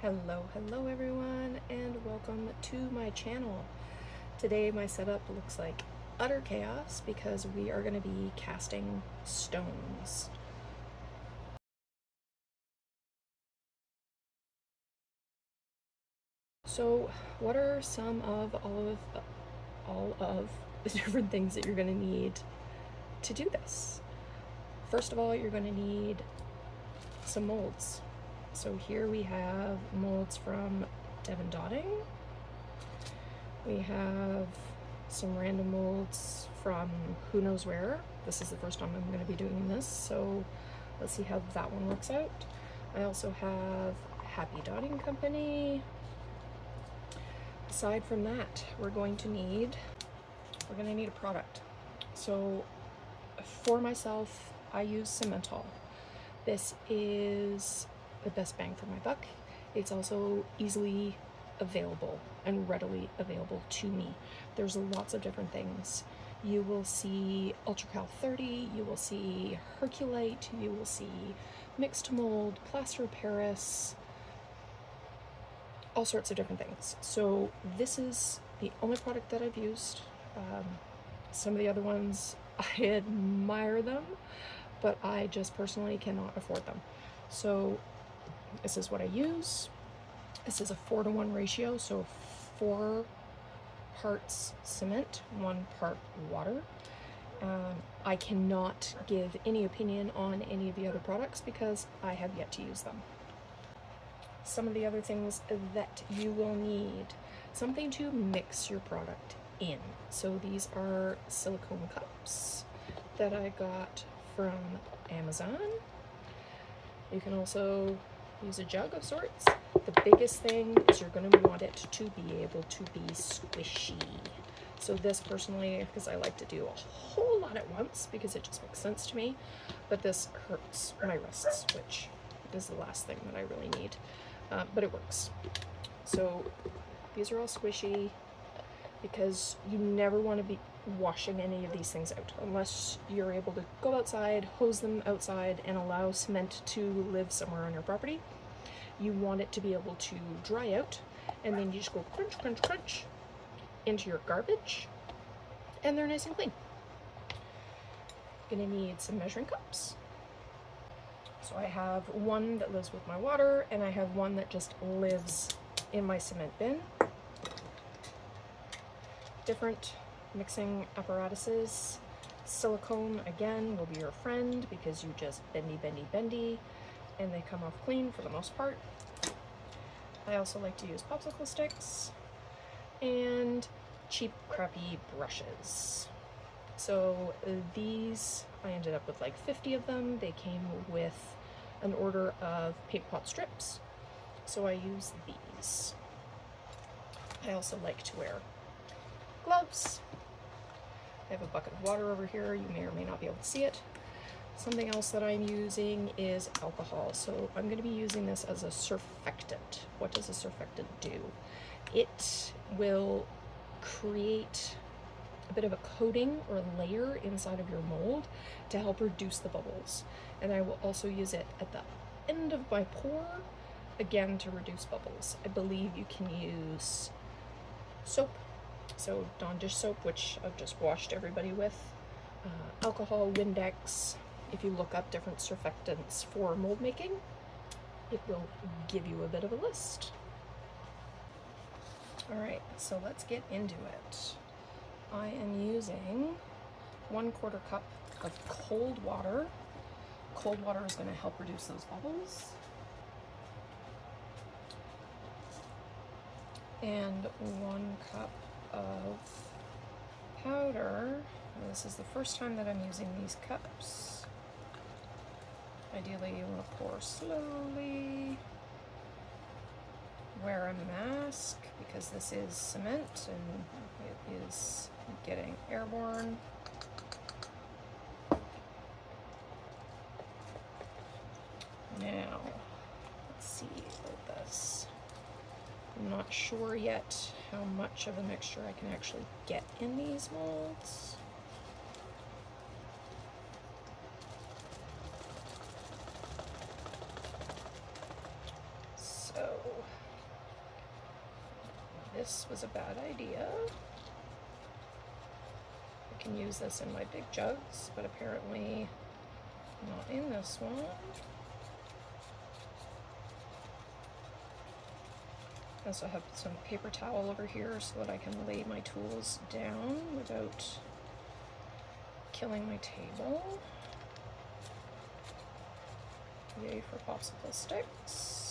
Hello everyone, and welcome to my channel. Today my setup looks like utter chaos because we are going to be casting stones. So what are some of all of the different things that you're going to need to do this? First of all, you're going to need some molds. So here we have molds from demoulding. We have some random molds from who knows where. This is the first time I'm going to be doing this, so let's see how that one works out. I also have Happy Dotting Company. Aside from that, we're going to need a product. So for myself, I use Cementol. This is the best bang for my buck. It's also easily available and readily available to me. There's lots of different things. You will see Ultracal 30, you will see Herculite, you will see mixed mold, plaster of Paris, all sorts of different things. So this is the only product that I've used. Some of the other ones, I admire them, but I just personally cannot afford them. So this is what I use. This is a 4-to-1 ratio, so 4 parts cement, 1 part water. I cannot give any opinion on any of the other products because I have yet to use them. Some of the other things that you will need: something to mix your product in. So these are silicone cups that I got from Amazon. You can also use a jug of sorts. The biggest thing is you're going to want it to be able to be squishy. So this personally, because I like to do a whole lot at once because it just makes sense to me, but this hurts my wrists, which is the last thing that I really need, but it works. So these are all squishy because you never want to be washing any of these things out unless you're able to go outside, hose them outside, and allow cement to live somewhere on your property. You want it to be able to dry out, and then you just go crunch, crunch, crunch into your garbage, and they're nice and clean. Gonna need some measuring cups. So I have one that lives with my water, and I have one that just lives in my cement bin. Different mixing apparatuses. Silicone, again, will be your friend because you just bendy, bendy, bendy, and they come off clean for the most part. I also like to use popsicle sticks and cheap, crappy brushes. So these, I ended up with like 50 of them. They came with an order of paint pot strips, so I use these. I also like to wear gloves. I have a bucket of water over here. You may or may not be able to see it. Something else that I'm using is alcohol. So I'm going to be using this as a surfactant. What does a surfactant do? It will create a bit of a coating or layer inside of your mold to help reduce the bubbles. And I will also use it at the end of my pour, again, to reduce bubbles. I believe you can use soap. So Dawn dish soap, which I've just washed everybody with, alcohol, Windex. If you look up different surfactants for mold making, it will give you a bit of a list. All right, so let's get into it. I am using 1/4 cup of cold water. Cold water is going to help reduce those bubbles. And 1 cup of powder. This is the first time that I'm using these cups. Ideally, you want to pour slowly. Wear a mask because this is cement and it is getting airborne. Now, let's see about this. I'm not sure yet how much of a mixture I can actually get in these molds. So was a bad idea. I can use this in my big jugs, but apparently not in this one. I also have some paper towel over here so that I can lay my tools down without killing my table. Yay for popsicle sticks.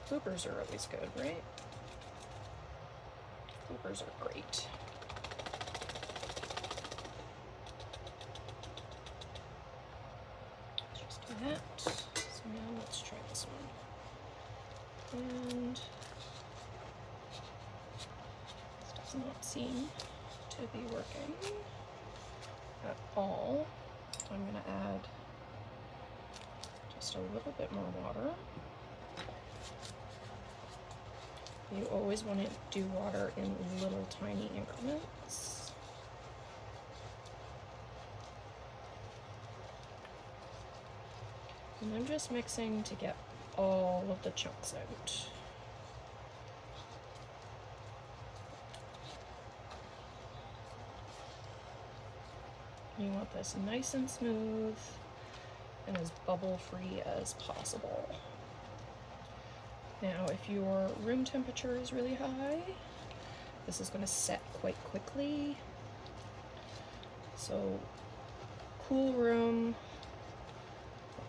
Bloopers are always good, right? Bloopers are great. Let's just do that. So now let's try this one. And this does not seem to be working at all. I'm going to add just a little bit more water. You always want to do water in little tiny increments. And I'm just mixing to get all of the chunks out. You want this nice and smooth and as bubble-free as possible. Now, if your room temperature is really high, this is going to set quite quickly. So, cool room,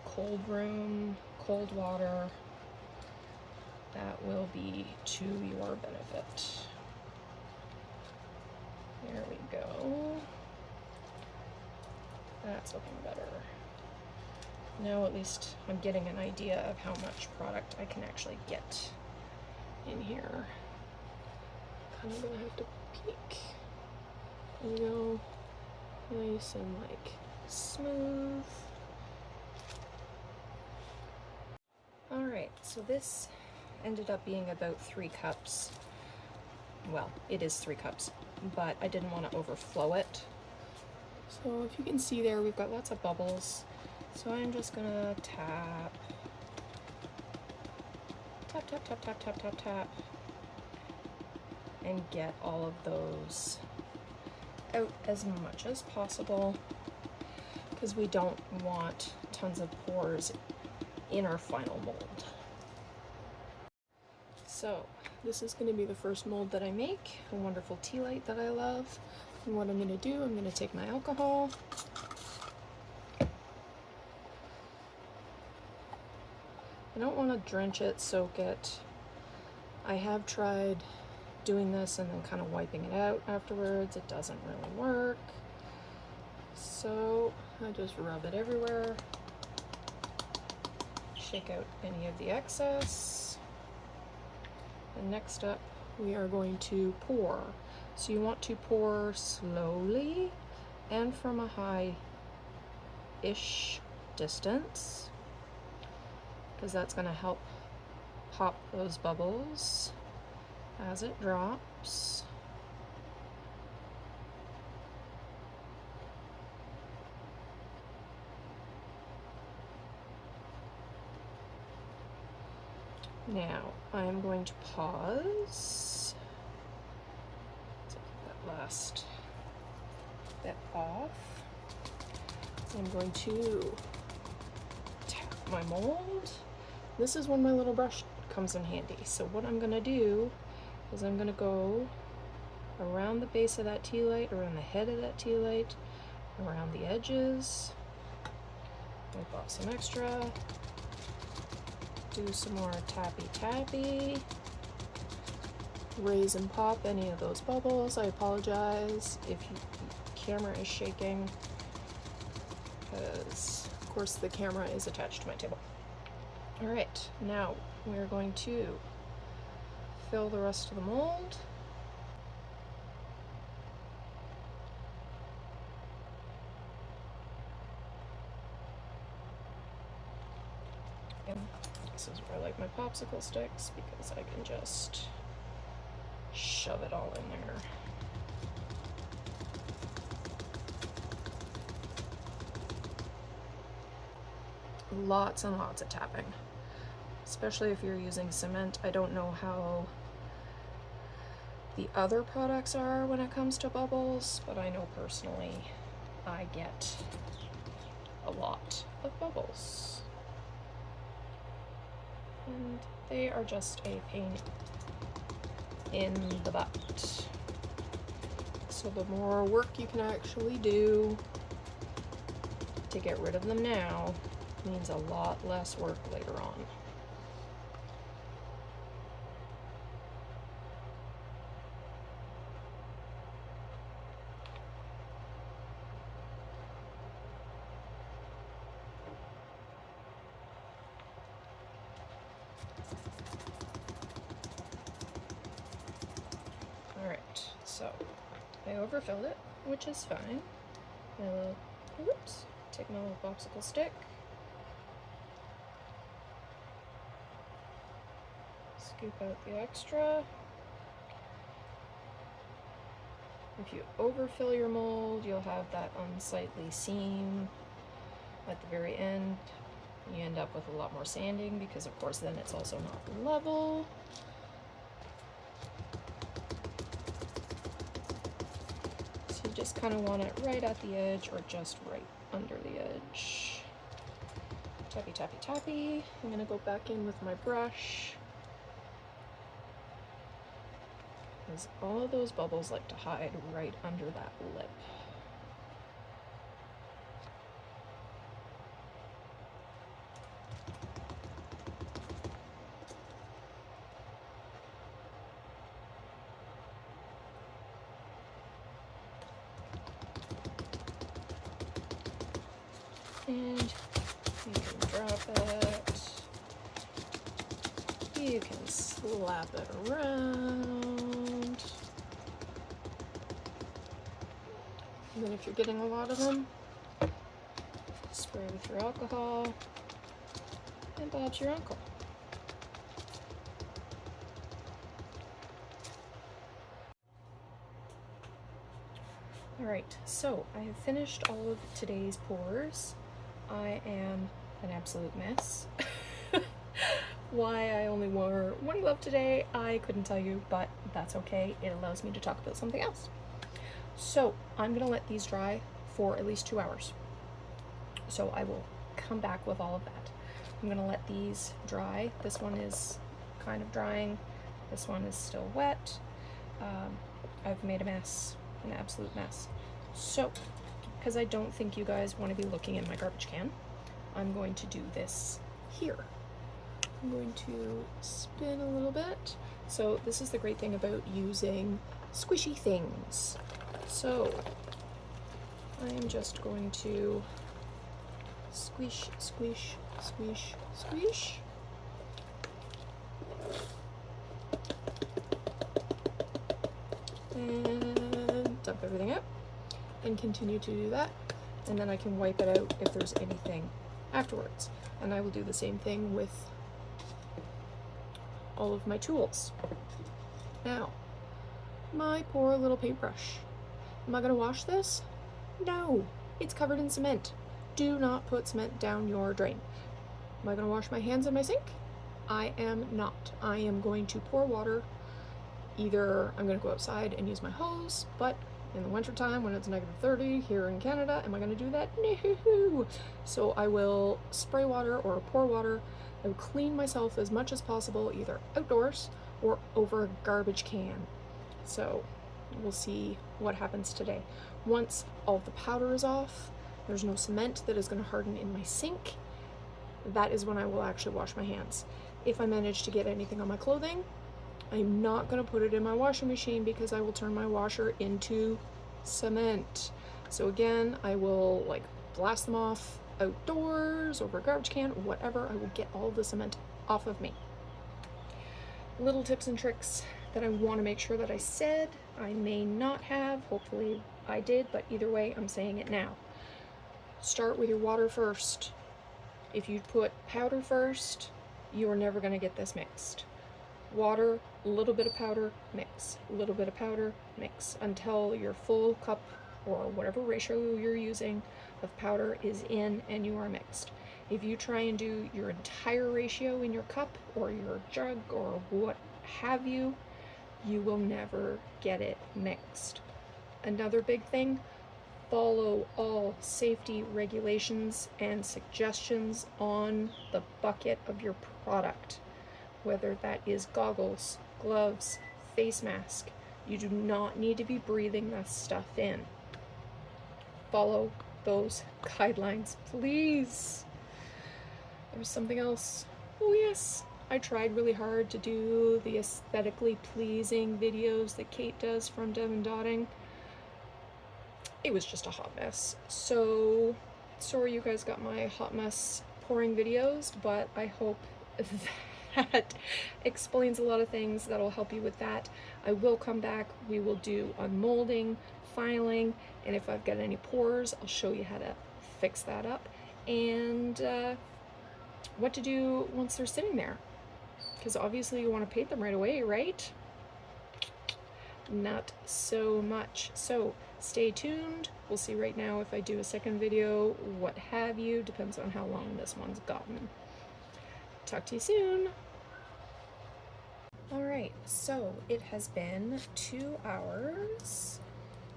cold room, cold water, that will be to your benefit. There we go. That's looking better. Now at least I'm getting an idea of how much product I can actually get in here. Kind of gonna have to peek and go nice and like smooth. Alright, so this ended up being about 3 cups. Well, it is 3 cups, but I didn't want to overflow it. So if you can see there, we've got lots of bubbles. So I'm just gonna tap, tap, tap, tap, tap, tap, tap, tap, and get all of those out as much as possible, because we don't want tons of pores in our final mold. So this is going to be the first mold that I make, a wonderful tea light that I love. And what I'm going to do, I'm going to take my alcohol, I don't want to drench it, soak it. I have tried doing this and then kind of wiping it out afterwards. It doesn't really work. So I just rub it everywhere. Shake out any of the excess. And next up, we are going to pour. So you want to pour slowly and from a high-ish distance, because that's going to help pop those bubbles as it drops. Now I'm going to pause. Take that last bit off. I'm going to tap my mold. This is when my little brush comes in handy. So what I'm going to do is I'm going to go around the base of that tea light, around the head of that tea light, around the edges, wipe off some extra, do some more tappy, raise and pop any of those bubbles. I apologize if the camera is shaking, because of course the camera is attached to my table. All right, now we're going to fill the rest of the mold. And this is where I like my popsicle sticks, because I can just shove it all in there. lots and lots of tapping, especially if you're using cement. I don't know how the other products are when it comes to bubbles, but I know personally I get a lot of bubbles. And they are just a pain in the butt. So the more work you can actually do to get rid of them now means a lot less work later on. Alright, so I overfilled it, which is fine. I will, whoops, take my little popsicle stick, scoop out the extra. If you overfill your mold, you'll have that unsightly seam at the very end. You end up with a lot more sanding because, of course, then it's also not level. So you just kind of want it right at the edge or just right under the edge. Tappy, tappy, tappy. I'm going to go back in with my brush, because all those bubbles like to hide right under that lip. And you can drop it. You can slap it around. And then if you're getting a lot of them, spray with your alcohol, and Bob's your uncle. Alright, so I have finished all of today's pours. I am an absolute mess. Why I only wore one glove today, I couldn't tell you, but that's okay. It allows me to talk about something else. So I'm gonna let these dry for at least 2 hours. So I will come back with all of that. I'm gonna let these dry. This one is kind of drying. This one is still wet. I've made a mess, an absolute mess. So, because I don't think you guys want to be looking in my garbage can, I'm going to do this here. I'm going to spin a little bit. So this is the great thing about using squishy things. So I am just going to squish, squish, squish, squish. And dump everything out and continue to do that. And then I can wipe it out if there's anything afterwards. And I will do the same thing with all of my tools. Now, my poor little paintbrush. Am I gonna wash this? No, it's covered in cement. Do not put cement down your drain. Am I gonna wash my hands in my sink? I am not. I am going to pour water. Either I'm gonna go outside and use my hose, but in the wintertime when it's -30 here in Canada, am I gonna do that? No. So I will spray water or pour water. I will clean myself as much as possible, either outdoors or over a garbage can. So we'll see what happens today. Once all the powder is off, there's no cement that is going to harden in my sink, that is when I will actually wash my hands. If I manage to get anything on my clothing, I'm not going to put it in my washing machine because I will turn my washer into cement. So again, I will like blast them off outdoors, over a garbage can, whatever. I will get all the cement off of me. Little tips and tricks that I want to make sure that I said. I may not have, hopefully I did, but either way, I'm saying it now. Start with your water first. If you put powder first, you are never going to get this mixed. Water, a little bit of powder, mix. A little bit of powder, mix, until your full cup or whatever ratio you're using of powder is in and you are mixed. If you try and do your entire ratio in your cup or your jug or what have you, you will never get it mixed. Another big thing, follow all safety regulations and suggestions on the bucket of your product, whether that is goggles, gloves, face mask. You do not need to be breathing that stuff in. Follow those guidelines, please. There was something else. Oh yes, I tried really hard to do the aesthetically pleasing videos that Kate does from demoulding. It was just a hot mess. So sorry you guys got my hot mess pouring videos, but I hope that explains a lot of things that'll help you with that. I will come back. We will do unmolding, filing, and if I've got any pores, I'll show you how to fix that up, and what to do once they're sitting there. Because obviously you want to paint them right away, right? Not so much. So stay tuned. We'll see right now if I do a second video, what have you. Depends on how long this one's gotten. Talk to you soon. Alright, so it has been 2 hours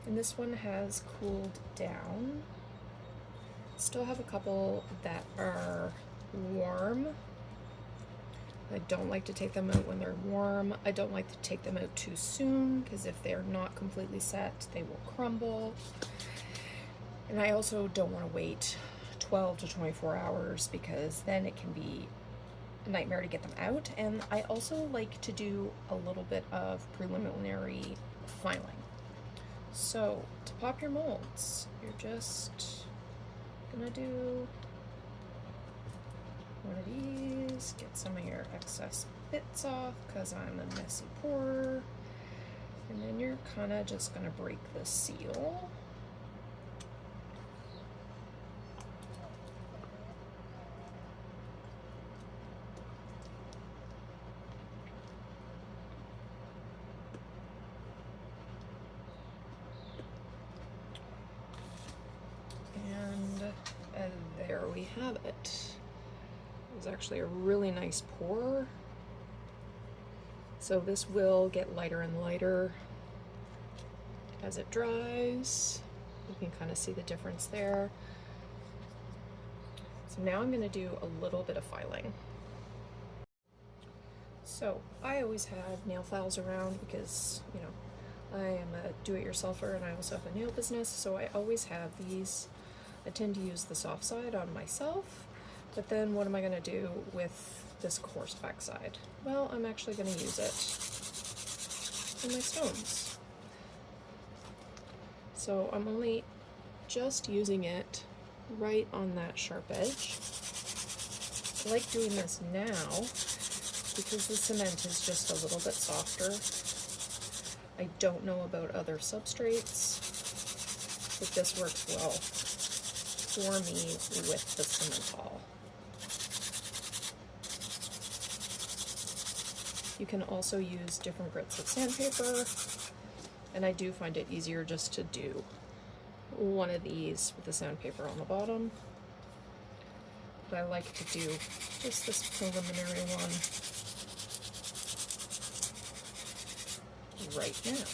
and this one has cooled down. Still have a couple that are warm. I don't like to take them out when they're warm. I don't like to take them out too soon because if they're not completely set, they will crumble. And I also don't want to wait 12 to 24 hours because then it can be a nightmare to get them out. And I also like to do a little bit of preliminary filing. So to pop your molds, you're just gonna do one of these, get some of your excess bits off because I'm a messy pourer, and then you're kind of just going to break the seal. And there we have it. It's actually a really nice pour. So this will get lighter and lighter as it dries. You can kind of see the difference there. So now I'm going to do a little bit of filing. So I always have nail files around because, you know, I am a do-it-yourselfer and I also have a nail business, so I always have these. I tend to use the soft side on myself. But then what am I going to do with this coarse back side? Well, I'm actually going to use it on my stones. So I'm only just using it right on that sharp edge. I like doing this now because the cement is just a little bit softer. I don't know about other substrates, but this works well for me with the Simmental. You can also use different grits of sandpaper, and I do find it easier just to do one of these with the sandpaper on the bottom. But I like to do just this preliminary one right now.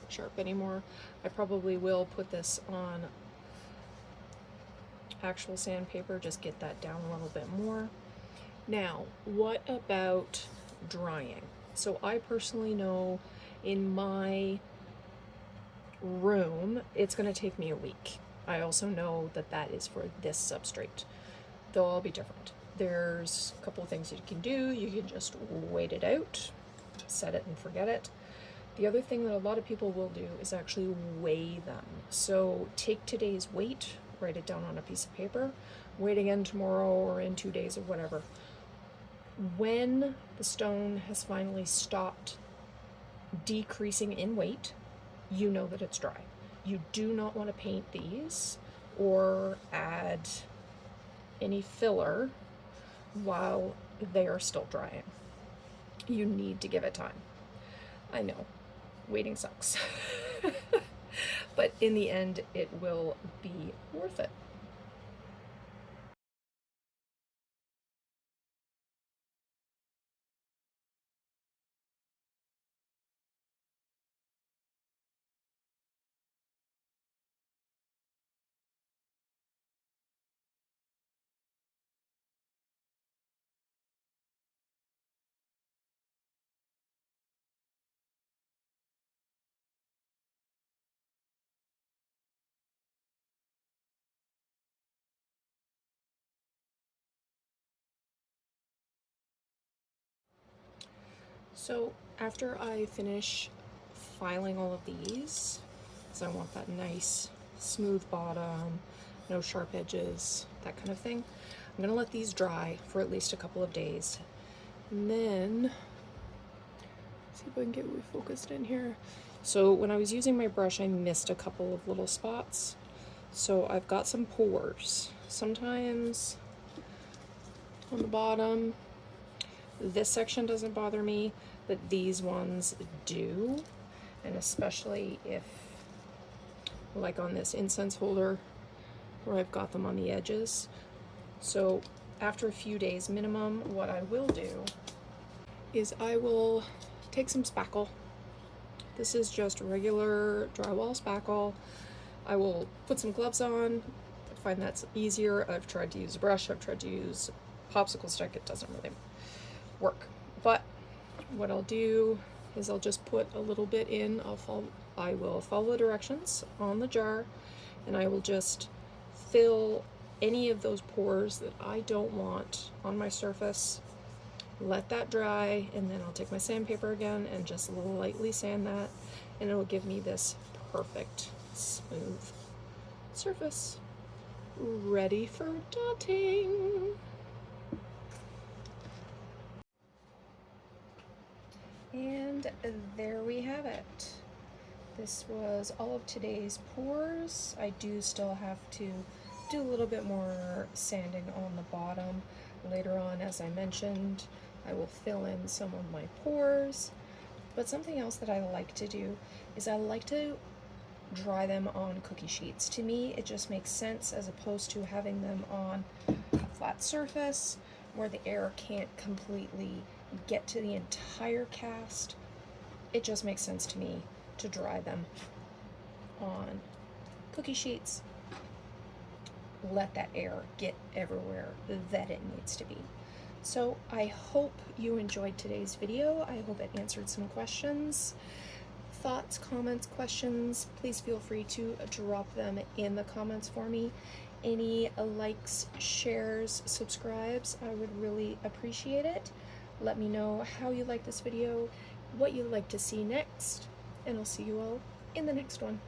Sharp anymore. I probably will put this on actual sandpaper, just get that down a little bit more. Now, what about drying? So I personally know in my room, it's going to take me a week. I also know that that is for this substrate. They'll all be different. There's a couple of things you can do. You can just wait it out, set it and forget it. The other thing that a lot of people will do is actually weigh them. So take today's weight, write it down on a piece of paper, wait again tomorrow or in 2 days or whatever. When the stone has finally stopped decreasing in weight, you know that it's dry. You do not want to paint these or add any filler while they are still drying. You need to give it time. I know, waiting sucks. but in the end, it will be worth it. So after I finish filing all of these, because I want that nice smooth bottom, no sharp edges, that kind of thing, I'm gonna let these dry for at least a couple of days. And then, see if I can get refocused in here. So when I was using my brush, I missed a couple of little spots. So I've got some pores. Sometimes on the bottom, this section doesn't bother me, but these ones do. And especially if, like on this incense holder, where I've got them on the edges. So after a few days minimum, what I will do is I will take some spackle. This is just regular drywall spackle. I will put some gloves on. I find that's easier. I've tried to use a brush, I've tried to use a popsicle stick, it doesn't really work. But what I'll do is I'll just put a little bit in. I will follow the directions on the jar, and I will just fill any of those pores that I don't want on my surface. Let that dry, and then I'll take my sandpaper again and just lightly sand that, and it'll give me this perfect smooth surface ready for dotting. And there we have it. This was all of today's pours. I do still have to do a little bit more sanding on the bottom later on. As I mentioned, I will fill in some of my pores. But something else that I like to do is I like to dry them on cookie sheets. To me, it just makes sense as opposed to having them on a flat surface where the air can't completely get to the entire cast. It just makes sense to me to dry them on cookie sheets. Let that air get everywhere that it needs to be. So I hope you enjoyed today's video. I hope it answered some questions. Thoughts, comments, questions, please feel free to drop them in the comments for me. Any likes, shares, subscribes, I would really appreciate it. Let me know how you like this video, what you'd like to see next, and I'll see you all in the next one.